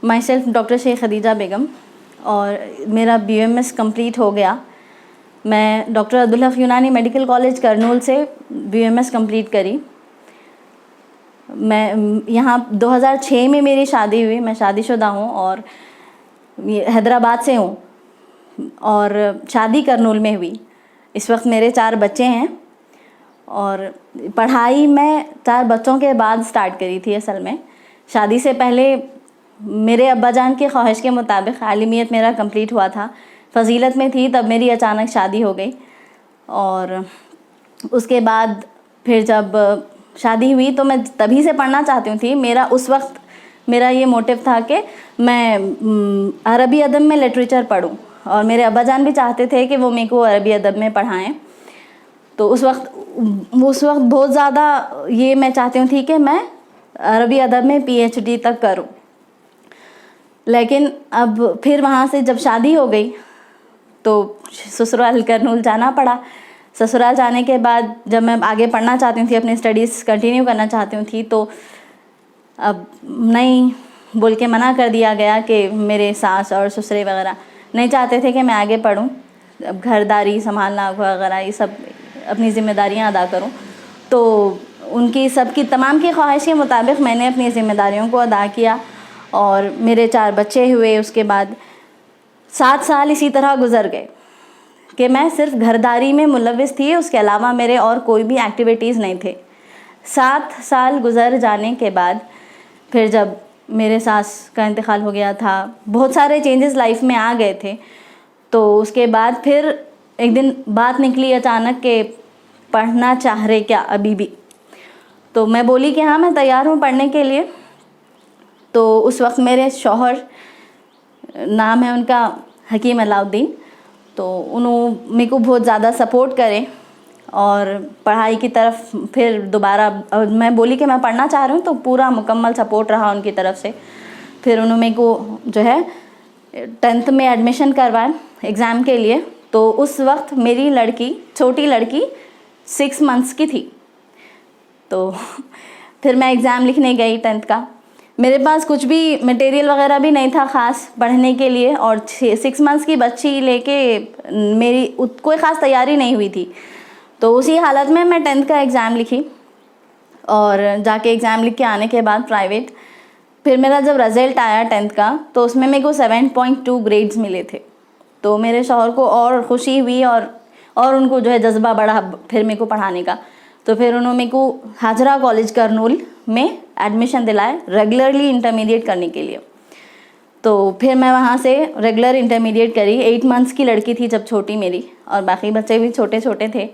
My self doctor Sheikh Khadija Begum, और मेरा BUMS complete हो गया। मैं डॉक्टर अब्दुल हक यूनानी मेडिकल कॉलेज करनूल से BUMS कंप्लीट करी। मैं यहाँ 2006 में मेरी शादी हुई। मैं शादीशुदा हूँ और हैदराबाद से हूँ, और शादी करनूल में हुई। इस वक्त मेरे 4 बच्चे हैं, और पढ़ाई मैं 4 बच्चों के बाद स्टार्ट करी थी। असल में शादी से पहले मेरे अब्बा जान की ख्वाहिश के मुताबिक आलिमियत मेरा कंप्लीट हुआ था, फजीलत में थी, तब मेरी अचानक शादी हो गई। और उसके बाद फिर जब शादी हुई तो मैं तभी से पढ़ना चाहती थी। मेरा उस वक्त मेरा ये मोटिव था कि मैं अरबी अदब में लिटरेचर पढूं, और मेरे अब्बा जान भी चाहते थे कि वो मेरे को अरबी अदब में पढ़ाएं। तो उस वक्त बहुत ज़्यादा ये मैं चाहती थी कि मैं अरबी अदब में PhD तक करूं। लेकिन अब फिर वहाँ से जब शादी हो गई तो ससुराल करनूल जाना पड़ा। ससुराल जाने के बाद जब मैं आगे पढ़ना चाहती थी, अपनी स्टडीज़ कंटिन्यू करना चाहती थी, तो अब नहीं बोल के मना कर दिया गया कि मेरे सास और ससुरे वगैरह नहीं चाहते थे कि मैं आगे पढूं। अब घरदारी संभालना वगैरह ये सब अपनी ज़िम्मेदारियां अदा करूं, तो उनकी सबकी तमाम की ख्वाहिश के मुताबिक मैंने अपनी ज़िम्मेदारियों को अदा किया, और मेरे 4 बच्चे हुए। उसके बाद 7 साल इसी तरह गुजर गए कि मैं सिर्फ घरदारी में मुलव्विस थी, उसके अलावा मेरे और कोई भी एक्टिविटीज़ नहीं थे। 7 साल गुजर जाने के बाद फिर जब मेरे सास का इंतकाल हो गया था, बहुत सारे चेंजेस लाइफ में आ गए थे। तो उसके बाद फिर एक दिन बात निकली अचानक कि पढ़ना चाह रहे क्या अभी भी। तो मैं बोली कि हाँ, मैं तैयार हूँ पढ़ने के लिए। तो उस वक्त मेरे शौहर, नाम है उनका हकीम अलाउद्दीन, तो उन्होंने मेरे को बहुत ज़्यादा सपोर्ट करे, और पढ़ाई की तरफ फिर दोबारा मैं बोली कि मैं पढ़ना चाह रही हूँ, तो पूरा मुकम्मल सपोर्ट रहा उनकी तरफ से। फिर उन्होंने मेरे को जो है 10th में एडमिशन करवाया एग्ज़ाम के लिए। तो उस वक्त मेरी लड़की, छोटी लड़की 6 मंथ्स की थी। तो फिर मैं एग्ज़ाम लिखने गई 10th का। मेरे पास कुछ भी मटेरियल वगैरह भी नहीं था ख़ास पढ़ने के लिए, और 6 मंथ्स की बच्ची लेके मेरी कोई ख़ास तैयारी नहीं हुई थी। तो उसी हालत में मैं 10th का एग्ज़ाम लिखी, और जाके एग्ज़ाम लिख के आने के बाद प्राइवेट, फिर मेरा जब रिज़ल्ट आया 10th का, तो उसमें मेरे को 7.2 ग्रेड्स मिले थे। तो मेरे शौहर को और खुशी हुई, और उनको जो है जज्बा बढ़ा फिर मेरे को पढ़ाने का। तो फिर उन्होंने मेरे को हाजरा कॉलेज करनूल में एडमिशन दिलाया रेगुलरली इंटरमीडिएट करने के लिए। तो फिर मैं वहाँ से रेगुलर इंटरमीडिएट करी। 8 मंथ्स की लड़की थी जब छोटी मेरी, और बाकी बच्चे भी छोटे छोटे थे।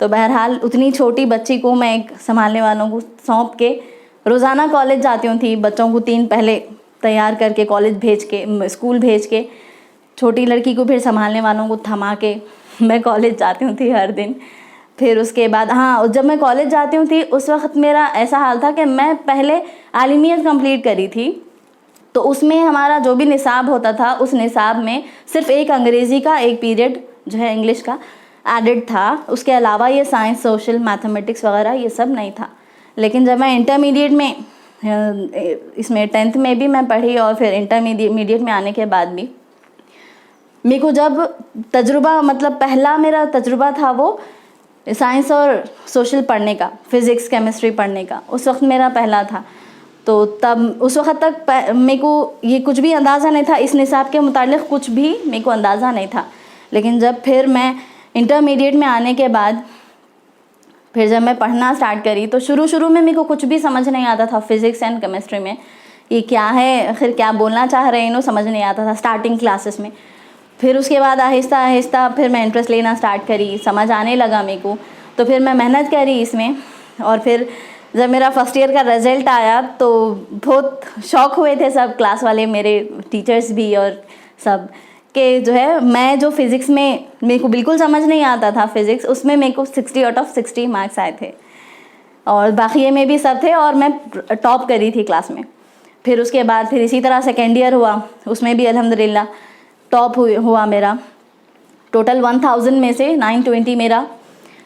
तो बहरहाल उतनी छोटी बच्ची को मैं एक संभालने वालों को सौंप के रोज़ाना कॉलेज जाती थी। बच्चों को 3 पहले तैयार करके कॉलेज भेज के, स्कूल भेज के, छोटी लड़की को फिर संभालने वालों को थमा के मैं कॉलेज जाती थी हर दिन। फिर उसके बाद हाँ, जब मैं कॉलेज जाती थी उस वक्त मेरा ऐसा हाल था कि मैं पहले आलिमियत कंप्लीट करी थी। तो उसमें हमारा जो भी निसाब होता था, उस निसाब में सिर्फ एक अंग्रेज़ी का एक पीरियड जो है इंग्लिश का एडेड था। उसके अलावा ये साइंस, सोशल, मैथमेटिक्स वगैरह ये सब नहीं था। लेकिन जब मैं इंटरमीडिएट में, इसमें 10th में भी मैं पढ़ी, और फिर इंटरमीडिएट में आने के बाद भी मेरे को जब तजुर्बा, मतलब पहला मेरा तजुर्बा था वो साइंस और सोशल पढ़ने का, फिज़िक्स, केमिस्ट्री पढ़ने का, उस वक्त मेरा पहला था। तो तब उस वक्त तक मेरे को ये कुछ भी अंदाज़ा नहीं था, इस निसाब के मुतालिक कुछ भी मेरे को अंदाज़ा नहीं था। लेकिन जब फिर मैं इंटरमीडिएट में आने के बाद फिर जब मैं पढ़ना स्टार्ट करी, तो शुरू में मेरे को कुछ भी समझ नहीं आता था फिज़िक्स एंड केमिस्ट्री में, ये क्या है, आखिर क्या बोलना चाह रहे हैं इन्हों, समझ नहीं आता था स्टार्टिंग क्लासेस में। फिर उसके बाद आहिस्ता आहिस्ता फिर मैं इंटरेस्ट लेना स्टार्ट करी, समझ आने लगा मेरे को। तो फिर मैं मेहनत करी इसमें, और फिर जब मेरा फर्स्ट ईयर का रिज़ल्ट आया तो बहुत शौक हुए थे सब क्लास वाले, मेरे टीचर्स भी और सब, कि जो है मैं जो फ़िज़िक्स में मेरे को बिल्कुल समझ नहीं आता था फ़िज़िक्स, उसमें मेरे को 60 आउट ऑफ 60 मार्क्स आए थे, और बाकी में भी सब थे, और मैं टॉप करी थी क्लास में। फिर उसके बाद फिर इसी तरह सेकेंड ईयर हुआ, उसमें भी अल्हम्दुलिल्लाह टॉप हुआ मेरा। टोटल 1000 में से 920 मेरा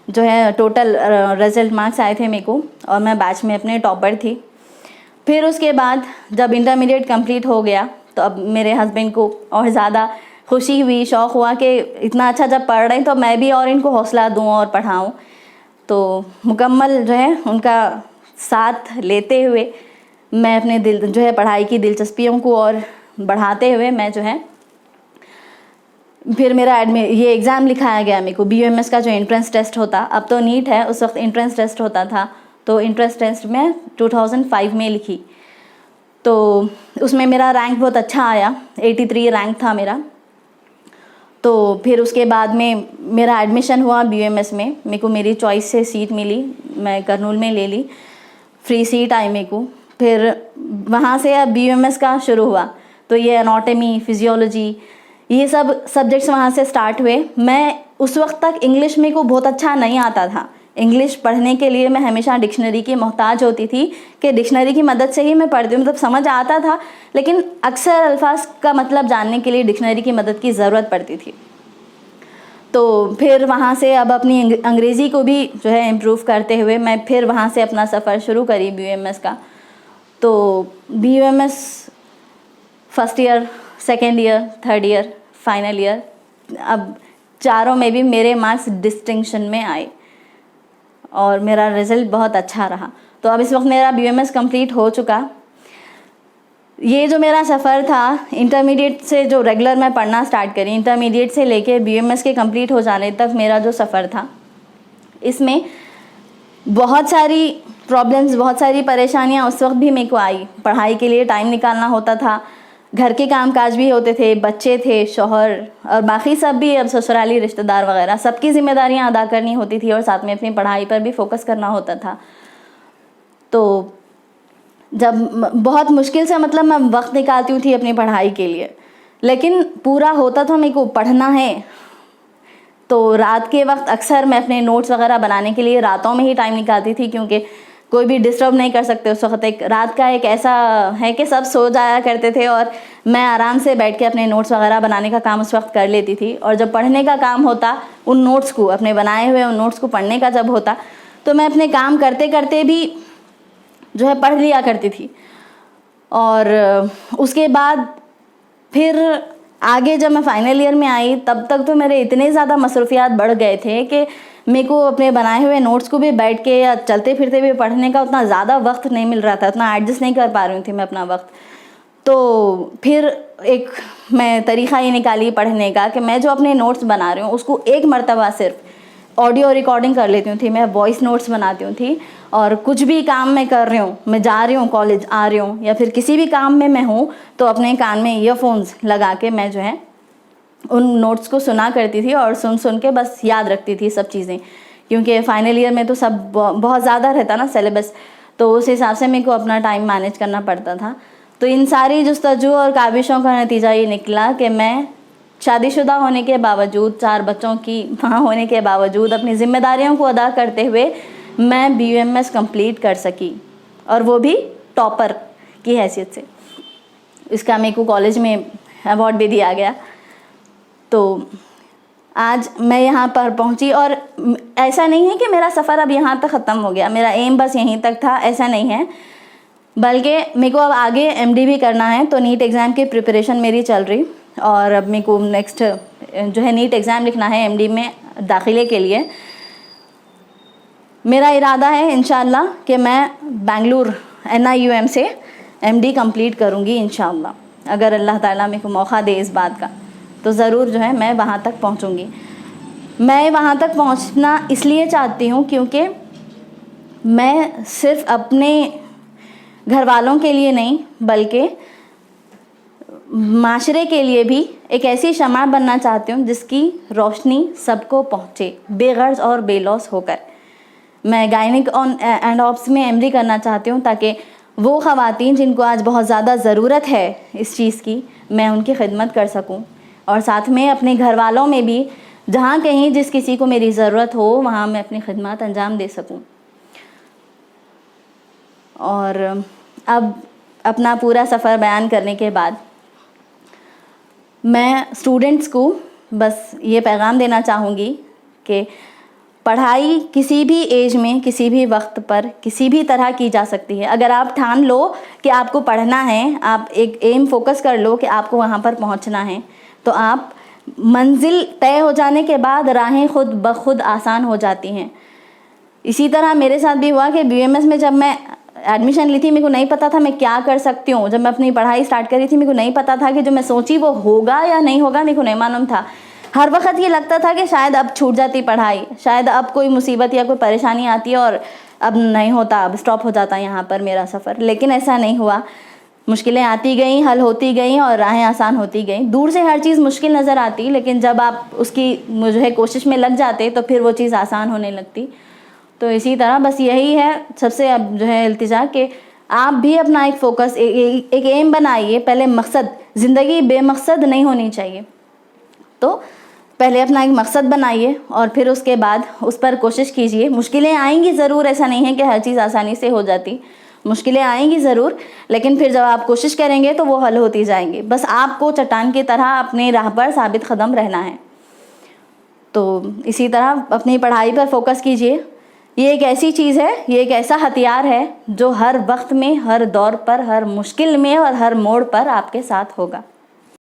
जो है टोटल रिज़ल्ट मार्क्स आए थे मेरे को, और मैं बैच में अपने टॉपर थी। फिर उसके बाद जब इंटरमीडिएट कंप्लीट हो गया तो अब मेरे हस्बैंड को और ज़्यादा खुशी हुई, शौक़ हुआ कि इतना अच्छा जब पढ़ रहे हैं तो मैं भी और इनको हौसला दूँ और पढ़ाऊँ। तो मुकम्मल जो है उनका साथ लेते हुए मैं अपने जो है पढ़ाई की दिलचस्पियों को और बढ़ाते हुए मैं जो है फिर मेरा ये एग्ज़ाम लिखाया गया मेरे को BUMS का जो एंट्रेंस टेस्ट होता, अब तो नीट है, उस वक्त एंट्रेंस टेस्ट होता था। तो एंट्रेंस टेस्ट में 2005 में लिखी, तो उसमें मेरा रैंक बहुत अच्छा आया, 83 रैंक था मेरा। तो फिर उसके बाद में मेरा एडमिशन हुआ BUMS में, मेरे को मेरी चॉइस से सीट मिली, मैं कर्नूल में ले ली, फ्री सीट आई मेरे को। फिर वहाँ से अब BUMS का शुरू हुआ, तो ये एनाटॉमी, फिजियोलॉजी, ये सब सब्जेक्ट्स वहाँ से स्टार्ट हुए। मैं उस वक्त तक इंग्लिश मेरे को बहुत अच्छा नहीं आता था। इंग्लिश पढ़ने के लिए मैं हमेशा डिक्शनरी की मोहताज होती थी कि डिक्शनरी की मदद से ही मैं पढ़ती हूँ, मतलब समझ आता था, लेकिन अक्सर अल्फाज का मतलब जानने के लिए डिक्शनरी की मदद की ज़रूरत पड़ती थी। तो फिर वहाँ से अब अपनी अंग्रेज़ी को भी जो है इम्प्रूव करते हुए मैं फिर वहाँ से अपना सफ़र शुरू करी BUMS का। तो BUMS first year, second year, third year, final year, अब चारों में भी मेरे मार्क्स डिस्टिंक्शन में आए और मेरा रिज़ल्ट बहुत अच्छा रहा। तो अब इस वक्त मेरा BUMS कंप्लीट हो चुका। ये जो मेरा सफ़र था, इंटरमीडिएट से जो रेगुलर मैं पढ़ना स्टार्ट करी, इंटरमीडिएट से लेके BUMS के कंप्लीट हो जाने तक मेरा जो सफ़र था, इसमें बहुत सारी प्रॉब्लम्स, बहुत सारी परेशानियाँ उस वक्त भी मेरे को आई। पढ़ाई के लिए टाइम निकालना होता था, घर के काम काज भी होते थे, बच्चे थे, शौहर और बाकी सब भी, अब ससुराली रिश्तेदार वगैरह, सबकी ज़िम्मेदारियाँ अदा करनी होती थी और साथ में अपनी पढ़ाई पर भी फोकस करना होता था। तो जब बहुत मुश्किल से मतलब मैं वक्त निकालती थी अपनी पढ़ाई के लिए, लेकिन पूरा होता था मेरे को पढ़ना है। तो रात के वक्त अक्सर मैं अपने नोट्स वगैरह बनाने के लिए रातों में ही टाइम निकालती थी, क्योंकि कोई भी डिस्टर्ब नहीं कर सकते उस वक्त। एक रात का एक ऐसा है कि सब सो जाया करते थे और मैं आराम से बैठ के अपने नोट्स वगैरह बनाने का काम उस वक्त कर लेती थी। और जब पढ़ने का काम होता, उन नोट्स को, अपने बनाए हुए उन नोट्स को पढ़ने का जब होता, तो मैं अपने काम करते करते भी जो है पढ़ लिया करती थी। और उसके बाद फिर आगे जब मैं फाइनल ईयर में आई, तब तक तो मेरे इतने ज़्यादा मसरूफियात बढ़ गए थे कि मेरे को अपने बनाए हुए नोट्स को भी बैठ के या चलते फिरते हुए पढ़ने का उतना ज़्यादा वक्त नहीं मिल रहा था, उतना एडजस्ट नहीं कर पा रही थी मैं अपना वक्त। तो फिर एक मैं तरीक़ा ये निकाली पढ़ने का कि मैं जो अपने नोट्स बना रही हूँ उसको एक मरतबा सिर्फ ऑडियो रिकॉर्डिंग कर लेती थी, मैं वॉइस नोट्स बनाती थी। और कुछ भी काम मैं कर रही हूँ, मैं जा रही हूँ कॉलेज, आ रही हूँ, या फिर किसी भी काम में मैं हूँ, तो अपने कान में ईयरफोन्स लगा के मैं जो है उन नोट्स को सुना करती थी और सुन सुन के बस याद रखती थी सब चीज़ें, क्योंकि फाइनल ईयर में तो सब बहुत ज़्यादा रहता ना सिलेबस, तो उस हिसाब से मेरे को अपना टाइम मैनेज करना पड़ता था। तो इन सारी जुस्तजू और काविशों का नतीजा ये निकला कि मैं शादीशुदा होने के बावजूद, 4 बच्चों की माँ होने के बावजूद, अपनी ज़िम्मेदारियों को अदा करते हुए मैं BUMS कंप्लीट कर सकी, और वो भी टॉपर की हैसियत से। इसका मेरे को कॉलेज में अवार्ड भी दिया गया। तो आज मैं यहाँ पर पहुँची, और ऐसा नहीं है कि मेरा सफ़र अब यहाँ तक ख़त्म हो गया, मेरा एम बस यहीं तक था, ऐसा नहीं है, बल्कि मेरे को अब आगे MD भी करना है। तो नीट एग्ज़ाम की प्रिपरेशन मेरी चल रही, और अब मेरे को नेक्स्ट जो है नीट एग्ज़ाम लिखना है MD में दाखिले के लिए। मेरा इरादा है इंशाअल्लाह कि मैं बेंगलुरु NIUM से MD कंप्लीट करूँगी इंशाअल्लाह, अगर अल्लाह ताला मेरे को मौका दे इस बात का, तो ज़रूर जो है मैं वहाँ तक पहुँचूँगी। मैं वहाँ तक पहुँचना इसलिए चाहती हूँ क्योंकि मैं सिर्फ़ अपने घर वालों के लिए नहीं, बल्कि माशरे के लिए भी एक ऐसी शम्मा बनना चाहती हूँ जिसकी रोशनी सबको पहुँचे, बेगर्ज और बेलौस होकर। मैं गायनिक एंड ऑप्स में MD करना चाहती हूँ, ताकि वो ख़वातीन जिनको आज बहुत ज़्यादा ज़रूरत है इस चीज़ की, मैं उनकी खिदमत कर सकूँ, और साथ में अपने घर वालों में भी जहाँ कहीं जिस किसी को मेरी ज़रूरत हो वहाँ मैं अपनी खिदमत अंजाम दे सकूँ। और अब अपना पूरा सफ़र बयान करने के बाद मैं स्टूडेंट्स को बस ये पैगाम देना चाहूँगी कि पढ़ाई किसी भी एज में, किसी भी वक्त पर, किसी भी तरह की जा सकती है। अगर आप ठान लो कि आपको पढ़ना है, आप एक एम फोकस कर लो कि आपको वहाँ पर पहुँचना है, तो आप मंजिल तय हो जाने के बाद राहें खुद ब खुद आसान हो जाती हैं। इसी तरह मेरे साथ भी हुआ कि BMS में जब मैं एडमिशन ली थी, मेरे को नहीं पता था मैं क्या कर सकती हूँ। जब मैं अपनी पढ़ाई स्टार्ट करी थी, मेरे को नहीं पता था कि जो मैं सोची वो होगा या नहीं होगा, मेरे को नहीं मालूम था। हर वक्त ये लगता था कि शायद अब छूट जाती पढ़ाई, शायद अब कोई मुसीबत या कोई परेशानी आती है और अब नहीं होता, अब स्टॉप हो जाता यहाँ पर मेरा सफ़र। लेकिन ऐसा नहीं हुआ। मुश्किलें आती गईं, हल होती गईं और राहें आसान होती गईं। दूर से हर चीज़ मुश्किल नज़र आती, लेकिन जब आप उसकी जो है कोशिश में लग जाते तो फिर वो चीज़ आसान होने लगती। तो इसी तरह बस यही है सबसे अब जो है इल्तिजा कि आप भी अपना एक फोकस, एक एम बनाइए। पहले मकसद, ज़िंदगी बेमकसद नहीं होनी चाहिए। तो पहले अपना एक मकसद बनाइए और फिर उसके बाद उस पर कोशिश कीजिए। मुश्किलें आएंगी ज़रूर, ऐसा नहीं है कि हर चीज़ आसानी से हो जाती, मुश्किलें आएंगी ज़रूर, लेकिन फिर जब आप कोशिश करेंगे तो वो हल होती जाएंगी। बस आपको चट्टान की तरह अपनी राह पर साबित कदम रहना है। तो इसी तरह अपनी पढ़ाई पर फोकस कीजिए। ये एक ऐसी चीज़ है, ये एक ऐसा हथियार है जो हर वक्त में, हर दौर पर, हर मुश्किल में और हर मोड़ पर आपके साथ होगा।